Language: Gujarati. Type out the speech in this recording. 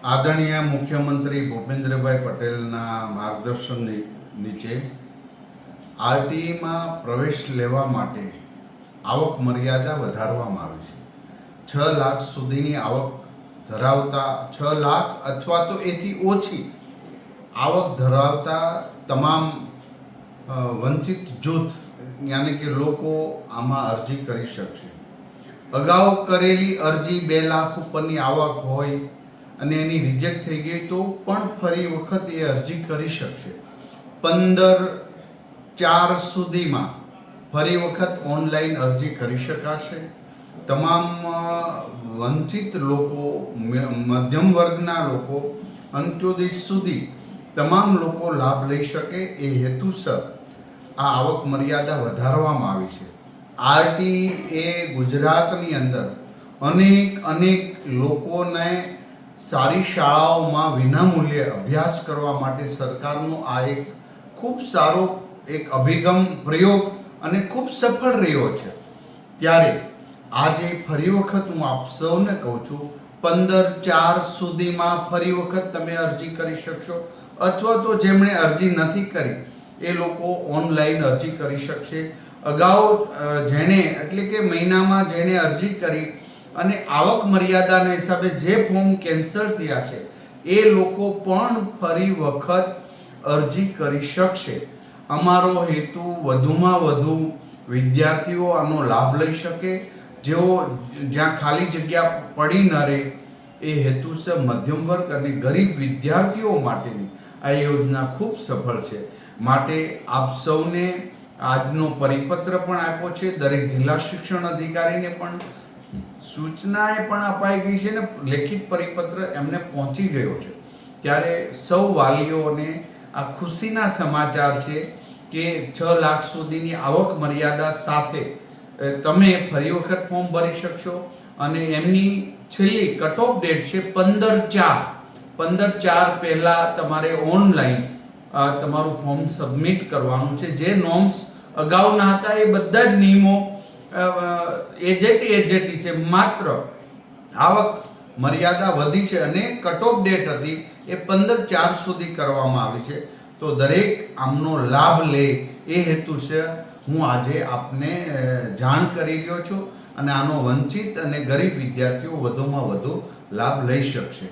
આદરણીય મુખ્યમંત્રી ભૂપેન્દ્રભાઈ પટેલના માર્ગદર્શન નીચે આરટીઈમાં પ્રવેશ લેવા માટે આવક મર્યાદા વધારવામાં આવી છે। 6 લાખ સુધીની આવક ધરાવતા 6 લાખ અથવા તો એથી ઓછી આવક ધરાવતા તમામ વંચિત જૂથ યાની કે લોકો આમાં અરજી કરી શકશે। અગાઉ કરેલી અરજી 2 લાખ ઉપરની આવક હોય અને એની રિજેક્ટ થઈ ગઈ તો પણ ફરી વખત એ અરજી કરી શકશે। 15/4 સુધીમાં ફરી વખત ઓનલાઈન અરજી કરી શકાશે। તમામ વંચિત લોકો, મધ્યમ વર્ગના લોકો, અંત્યોદય સુધી તમામ લોકો લાભ લઈ શકે એ હેતુસર આ આવક મર્યાદા વધારવામાં આવી છે। આરટીઈ એ ગુજરાતની અંદર અનેક લોકોને સારી શાળાઓમાં વિનામૂલ્યે અભ્યાસ કરવા માટે સરકારનો આ એક ખૂબ સારો એક અભિગમ, પ્રયોગ અને ખૂબ સફળ રહ્યો છે। ત્યારે આજે ફરી વખત હું આપ સૌને કહું છું, 15/4 સુધીમાં ફરી વખત તમે અરજી કરી શકશો અથવા તો જેમણે અરજી નથી કરી એ લોકો ઓનલાઈન અરજી કરી શકશે। અગાઉ જેણે એટલે કે મહિનામાં જેણે અરજી કરી અને આવક મર્યાદાના હિસાબે જે ફોર્મ કેન્સલ થયા છે એ લોકો પણ ફરી વખત અરજી કરી શકશે। અમારો હેતુ વધુમાં વધુ વિદ્યાર્થીઓ આનો લાભ લઈ શકે, જેઓ જ્યાં ખાલી જગ્યા પડી ન રહે એ હેતુસર મધ્યમ વર્ગ અને ગરીબ વિદ્યાર્થીઓ માટેની આ યોજના ખૂબ સફળ છે। માટે આપ સૌને આજનો પરિપત્ર પણ આપ્યો છે, દરેક જિલ્લા શિક્ષણ અધિકારીને પણ સૂચનાએ પણ અપાઈ ગઈ છે ને લેખિત પરિપત્ર એમને પહોંચી ગયો છે। ત્યારે સૌ વાલીઓને આ ખુશીના સમાચાર છે કે 6 લાખ સુધીની આવક મર્યાદા સાથે તમે ફરી વખત ફોર્મ ભરી શકશો અને એમની છેલ્લી કટ ઓફ ડેટ છે 15/4 પહેલાં તમારે ઓનલાઈન તમારું ફોર્મ સબમિટ કરવાનું છે। જે નોર્મ્સ અગાઉના હતા એ બધા જ નિયમો એજેટી છે, માત્ર આવક મર્યાદા વધી છે અને કટ ઓફ ડેટ હતી એ 15/4 સુધી કરવામાં આવી છે। તો દરેક આમનો લાભ લે એ હેતુ છે હું આજે આપને જાણ કરી રહ્યો છું અને આનો વંચિત અને ગરીબ વિદ્યાર્થીઓ વધુમાં વધુ લાભ લઈ શકશે।